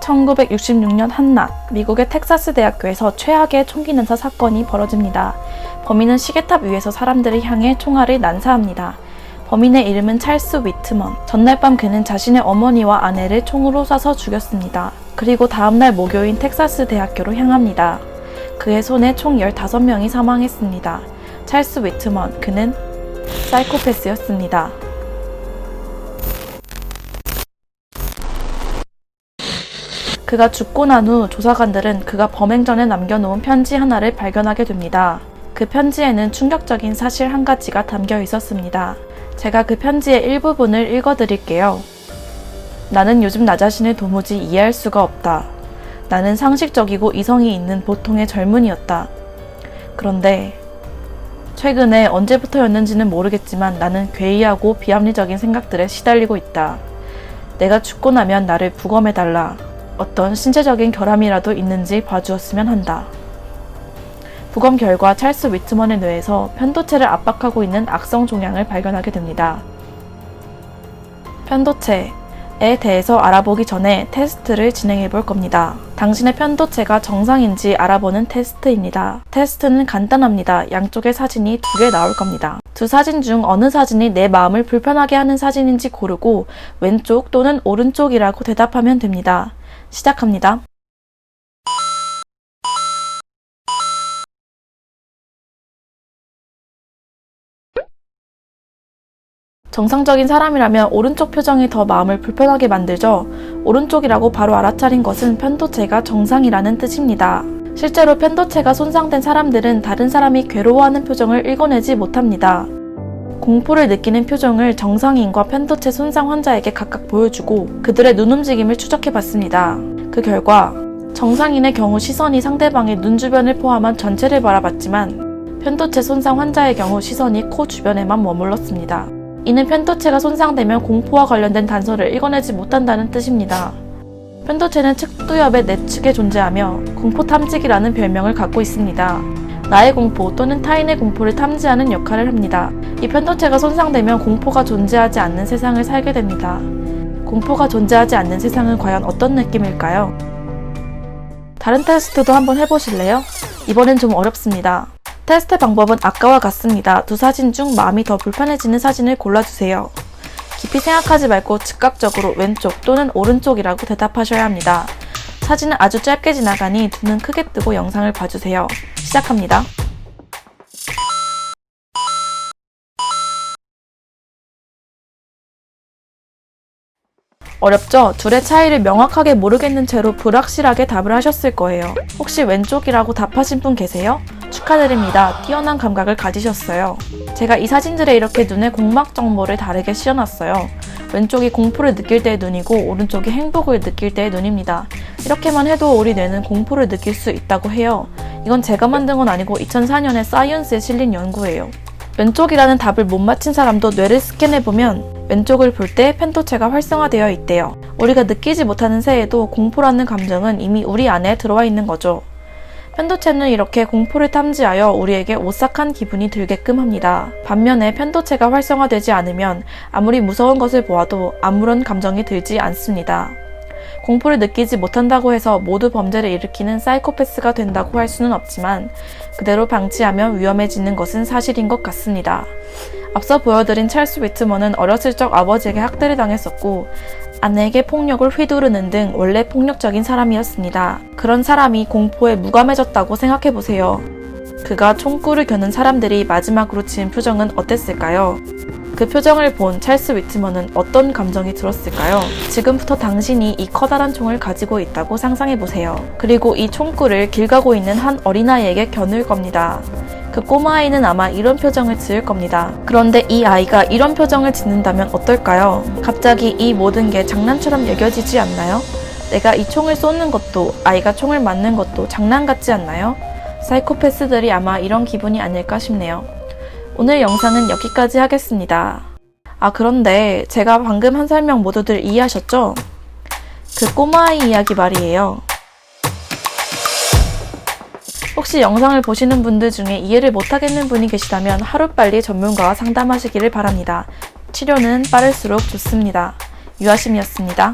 1966년 한낮, 미국의 텍사스 대학교에서 최악의 총기 난사 사건이 벌어집니다. 범인은 시계탑 위에서 사람들을 향해 총알을 난사합니다. 범인의 이름은 찰스 위트먼. 전날 밤 그는 자신의 어머니와 아내를 총으로 쏴서 죽였습니다. 그리고 다음날 모교인 텍사스 대학교로 향합니다. 그의 손에 총 15명이 사망했습니다. 찰스 위트먼, 그는 사이코패스였습니다. 그가 죽고 난 후 조사관들은 그가 범행 전에 남겨놓은 편지 하나를 발견하게 됩니다. 그 편지에는 충격적인 사실 한 가지가 담겨 있었습니다. 제가 그 편지의 일부분을 읽어드릴게요. 나는 요즘 나 자신을 도무지 이해할 수가 없다. 나는 상식적이고 이성이 있는 보통의 젊은이였다. 그런데 최근에 언제부터였는지는 모르겠지만 나는 괴이하고 비합리적인 생각들에 시달리고 있다. 내가 죽고 나면 나를 부검해달라. 어떤 신체적인 결함이라도 있는지 봐주었으면 한다. 부검 결과 찰스 위트먼의 뇌에서 편도체를 압박하고 있는 악성 종양을 발견하게 됩니다. 편도체에 대해서 알아보기 전에 테스트를 진행해 볼 겁니다. 당신의 편도체가 정상인지 알아보는 테스트입니다. 테스트는 간단합니다. 양쪽의 사진이 2개 나올 겁니다. 두 사진 중 어느 사진이 내 마음을 불편하게 하는 사진인지 고르고 왼쪽 또는 오른쪽이라고 대답하면 됩니다. 시작합니다. 정상적인 사람이라면 오른쪽 표정이 더 마음을 불편하게 만들죠. 오른쪽이라고 바로 알아차린 것은 편도체가 정상이라는 뜻입니다. 실제로 편도체가 손상된 사람들은 다른 사람이 괴로워하는 표정을 읽어내지 못합니다. 공포를 느끼는 표정을 정상인과 편도체 손상 환자에게 각각 보여주고 그들의 눈 움직임을 추적해봤습니다. 그 결과 정상인의 경우 시선이 상대방의 눈 주변을 포함한 전체를 바라봤지만 편도체 손상 환자의 경우 시선이 코 주변에만 머물렀습니다. 이는 편도체가 손상되면 공포와 관련된 단서를 읽어내지 못한다는 뜻입니다. 편도체는 측두엽의 내측에 존재하며 공포탐지기라는 별명을 갖고 있습니다. 나의 공포 또는 타인의 공포를 탐지하는 역할을 합니다. 이 편도체가 손상되면 공포가 존재하지 않는 세상을 살게 됩니다. 공포가 존재하지 않는 세상은 과연 어떤 느낌일까요? 다른 테스트도 한번 해보실래요? 이번엔 좀 어렵습니다. 테스트 방법은 아까와 같습니다. 두 사진 중 마음이 더 불편해지는 사진을 골라주세요. 깊이 생각하지 말고 즉각적으로 왼쪽 또는 오른쪽이라고 대답하셔야 합니다. 사진은 아주 짧게 지나가니 두 눈 크게 뜨고 영상을 봐주세요. 시작합니다. 어렵죠? 둘의 차이를 명확하게 모르겠는 채로 불확실하게 답을 하셨을 거예요. 혹시 왼쪽이라고 답하신 분 계세요? 축하드립니다. 뛰어난 감각을 가지셨어요. 제가 이 사진들에 이렇게 눈의 공막 정보를 다르게 씌워놨어요. 왼쪽이 공포를 느낄 때의 눈이고 오른쪽이 행복을 느낄 때의 눈입니다. 이렇게만 해도 우리 뇌는 공포를 느낄 수 있다고 해요. 이건 제가 만든 건 아니고 2004년에 사이언스에 실린 연구예요. 왼쪽이라는 답을 못 맞힌 사람도 뇌를 스캔해보면 왼쪽을 볼 때 편도체가 활성화되어 있대요. 우리가 느끼지 못하는 새에도 공포라는 감정은 이미 우리 안에 들어와 있는 거죠. 편도체는 이렇게 공포를 탐지하여 우리에게 오싹한 기분이 들게끔 합니다. 반면에 편도체가 활성화되지 않으면 아무리 무서운 것을 보아도 아무런 감정이 들지 않습니다. 공포를 느끼지 못한다고 해서 모두 범죄를 일으키는 사이코패스가 된다고 할 수는 없지만 그대로 방치하면 위험해지는 것은 사실인 것 같습니다. 앞서 보여드린 찰스 위트먼은 어렸을 적 아버지에게 학대를 당했었고 아내에게 폭력을 휘두르는 등 원래 폭력적인 사람이었습니다. 그런 사람이 공포에 무감해졌다고 생각해보세요. 그가 총구를 겨눈 사람들이 마지막으로 지은 표정은 어땠을까요? 그 표정을 본 찰스 위트먼은 어떤 감정이 들었을까요? 지금부터 당신이 이 커다란 총을 가지고 있다고 상상해보세요. 그리고 이 총구를 길 가고 있는 한 어린아이에게 겨눌 겁니다. 그 꼬마아이는 아마 이런 표정을 지을 겁니다. 그런데 이 아이가 이런 표정을 짓는다면 어떨까요? 갑자기 이 모든 게 장난처럼 여겨지지 않나요? 내가 이 총을 쏘는 것도 아이가 총을 맞는 것도 장난 같지 않나요? 사이코패스들이 아마 이런 기분이 아닐까 싶네요. 오늘 영상은 여기까지 하겠습니다. 그런데 제가 방금 한 설명 모두들 이해하셨죠? 그 꼬마아이 이야기 말이에요. 혹시 영상을 보시는 분들 중에 이해를 못하겠는 분이 계시다면 하루빨리 전문가와 상담하시기를 바랍니다. 치료는 빠를수록 좋습니다. 유아심이었습니다.